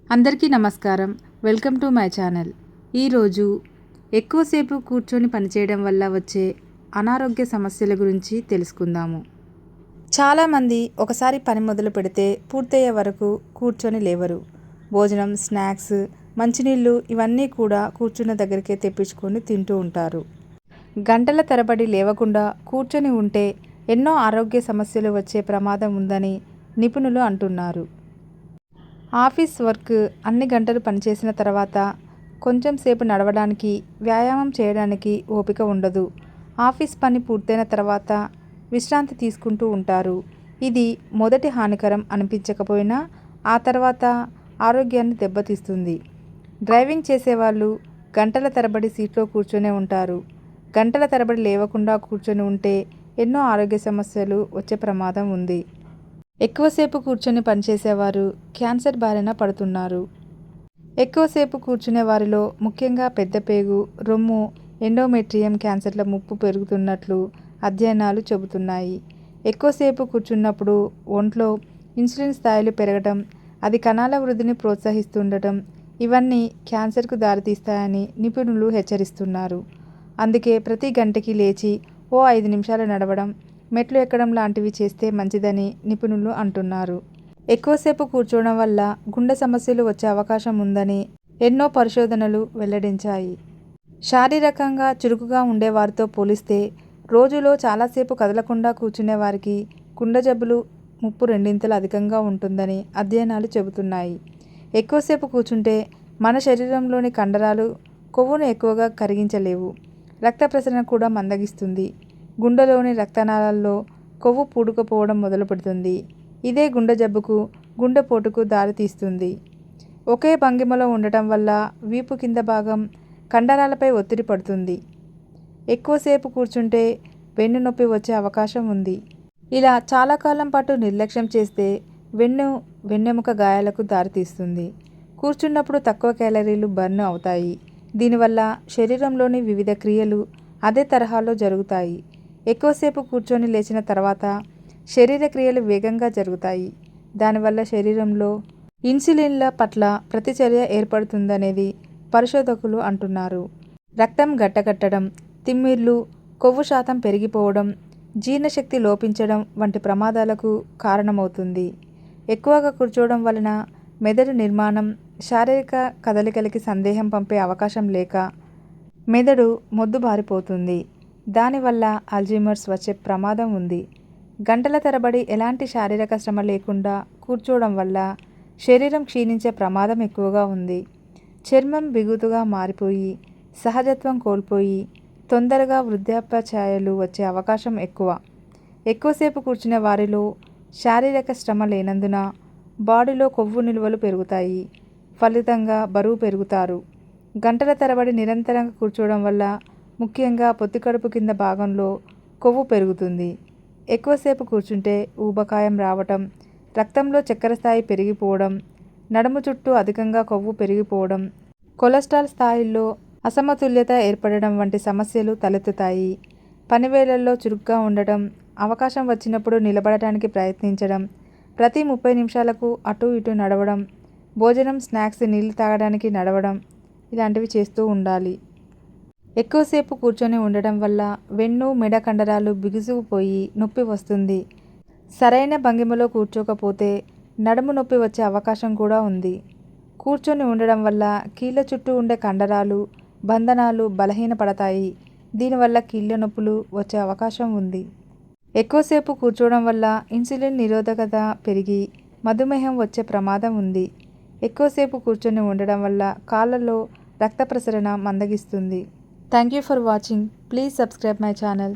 అందరికీ నమస్కారం. Welcome to my channel. ఈరోజు ఎక్కువసేపు కూర్చొని పనిచేయడం వల్ల వచ్చే అనారోగ్య సమస్యల గురించి తెలుసుకుందాము. చాలామంది ఒకసారి పని మొదలు పెడితే పూర్తయ్యే వరకు కూర్చొని లేవరు. భోజనం, స్నాక్స్, మంచినీళ్ళు ఇవన్నీ కూడా కూర్చున్న దగ్గరికే తెప్పించుకొని తింటూ ఉంటారు. గంటల తరబడి లేవకుండా కూర్చొని ఉంటే ఎన్నో ఆరోగ్య సమస్యలు వచ్చే ప్రమాదం ఉందని నిపుణులు అంటున్నారు. ఆఫీస్ వర్క్ అన్ని గంటలు పనిచేసిన తర్వాత కొంచెం సేపు నడవడానికి, వ్యాయామం చేయడానికి ఓపిక ఉండదు. ఆఫీస్ పని పూర్తయిన తర్వాత విశ్రాంతి తీసుకుంటూ ఉంటారు. ఇది మొదటి హానికరం అనిపించకపోయినా ఆ తర్వాత ఆరోగ్యాన్ని దెబ్బతీస్తుంది. డ్రైవింగ్ చేసేవాళ్ళు గంటల తరబడి సీట్లో కూర్చొనే ఉంటారు. గంటల తరబడి లేవకుండా కూర్చొని ఉంటే ఎన్నో ఆరోగ్య సమస్యలు వచ్చే ప్రమాదం ఉంది. ఎక్కువసేపు కూర్చొని పనిచేసేవారు క్యాన్సర్ బారిన పడుతున్నారు. ఎక్కువసేపు కూర్చునే వారిలో ముఖ్యంగా పెద్దపేగు, రొమ్ము, ఎండోమెట్రియం క్యాన్సర్ల ముప్పు పెరుగుతున్నట్లు అధ్యయనాలు చెబుతున్నాయి. ఎక్కువసేపు కూర్చున్నప్పుడు ఒంట్లో ఇన్సులిన్ స్థాయిలు పెరగడం, అది కణాల వృద్ధిని ప్రోత్సహిస్తుండటం ఇవన్నీ క్యాన్సర్కు దారితీస్తాయని నిపుణులు హెచ్చరిస్తున్నారు. అందుకే ప్రతి గంటకి లేచి 5 నిమిషాలు నడవడం, మెట్లు ఎక్కడం లాంటివి చేస్తే మంచిదని నిపుణులు అంటున్నారు. ఎక్కువసేపు కూర్చోవడం వల్ల గుండె సమస్యలు వచ్చే అవకాశం ఉందని ఎన్నో పరిశోధనలు వెల్లడించాయి. శారీరకంగా చురుకుగా ఉండేవారితో పోలిస్తే రోజులో చాలాసేపు కదలకుండా కూర్చునే వారికి గుండె జబ్బులు ముప్పు రెండింతలు అధికంగా ఉంటుందని అధ్యయనాలు చెబుతున్నాయి. ఎక్కువసేపు కూర్చుంటే మన శరీరంలోని కండరాలు కొవ్వును ఎక్కువగా కరిగించలేవు. రక్త ప్రసరణ కూడా మందగిస్తుంది. గుండెలోని రక్తనాళాల్లో కొవ్వు పూడుకుపోవడం మొదలు పెడుతుంది. ఇదే గుండె జబ్బుకు, గుండెపోటుకు దారితీస్తుంది. ఒకే భంగిమలో ఉండటం వల్ల వీపు కింద భాగం కండరాలపై ఒత్తిడి పడుతుంది. ఎక్కువసేపు కూర్చుంటే వెన్ను నొప్పి వచ్చే అవకాశం ఉంది. ఇలా చాలా కాలం పాటు నిర్లక్ష్యం చేస్తే వెన్నెముక గాయాలకు దారితీస్తుంది. కూర్చున్నప్పుడు తక్కువ క్యాలరీలు బర్న్ అవుతాయి. దీనివల్ల శరీరంలోని వివిధ క్రియలు అదే తరహాలో జరుగుతాయి. ఎక్కువసేపు కూర్చొని లేచిన తర్వాత శరీర క్రియలు వేగంగా జరుగుతాయి. దానివల్ల శరీరంలో ఇన్సులిన్ల పట్ల ప్రతిచర్య ఏర్పడుతుందనేది పరిశోధకులు అంటున్నారు. రక్తం గడ్డకట్టడం, తిమ్మిర్లు, కొవ్వు శాతం పెరిగిపోవడం, జీర్ణశక్తి లోపించడం వంటి ప్రమాదాలకు కారణమవుతుంది. ఎక్కువగా కూర్చోవడం వలన మెదడు నిర్మాణం, శారీరక కదలికలకి సందేశం పంపే అవకాశం లేక మెదడు మొద్దుబారిపోతుంది. దానివల్ల అల్జీమర్స్ వచ్చే ప్రమాదం ఉంది. గంటల తరబడి ఎలాంటి శారీరక శ్రమ లేకుండా కూర్చోవడం వల్ల శరీరం క్షీణించే ప్రమాదం ఎక్కువగా ఉంది. చర్మం బిగుతుగా మారిపోయి, సహజత్వం కోల్పోయి తొందరగా వృద్ధాప్య ఛాయలు వచ్చే అవకాశం ఎక్కువ. ఎక్కువసేపు కూర్చునే వారిలో శారీరక శ్రమ లేనందున బాడీలో కొవ్వు నిల్వలు పెరుగుతాయి. ఫలితంగా బరువు పెరుగుతారు. గంటల తరబడి నిరంతరంగా కూర్చోవడం వల్ల ముఖ్యంగా పొత్తికడుపు కింద భాగంలో కొవ్వు పెరుగుతుంది. ఎక్కువసేపు కూర్చుంటే ఊబకాయం రావటం, రక్తంలో చక్కెర స్థాయి పెరిగిపోవడం, నడుము చుట్టూ అధికంగా కొవ్వు పెరిగిపోవడం, కొలెస్ట్రాల్ స్థాయిల్లో అసమతుల్యత ఏర్పడడం వంటి సమస్యలు తలెత్తుతాయి. పనివేళల్లో చురుగ్గా ఉండటం, అవకాశం వచ్చినప్పుడు నిలబడటానికి ప్రయత్నించడం, ప్రతి 30 నిమిషాలకు అటు ఇటు నడవడం, భోజనం, స్నాక్స్, నీళ్లు తాగడానికి నడవడం ఇలాంటివి చేస్తూ ఉండాలి. ఎక్కువసేపు కూర్చొని ఉండటం వల్ల వెన్ను, మెడ కండరాలు బిగుసుకుపోయి నొప్పి వస్తుంది. సరైన భంగిమలో కూర్చోకపోతే నడుము నొప్పి వచ్చే అవకాశం కూడా ఉంది. కూర్చొని ఉండడం వల్ల కీళ్ళ చుట్టూ ఉండే కండరాలు, బంధనాలు బలహీనపడతాయి. దీనివల్ల కీళ్ళ నొప్పులు వచ్చే అవకాశం ఉంది. ఎక్కువసేపు కూర్చోవడం వల్ల ఇన్సులిన్ నిరోధకత పెరిగి మధుమేహం వచ్చే ప్రమాదం ఉంది. ఎక్కువసేపు కూర్చొని ఉండడం వల్ల కాళ్ళలో రక్త ప్రసరణ మందగిస్తుంది. Thank you for watching. Please subscribe my channel.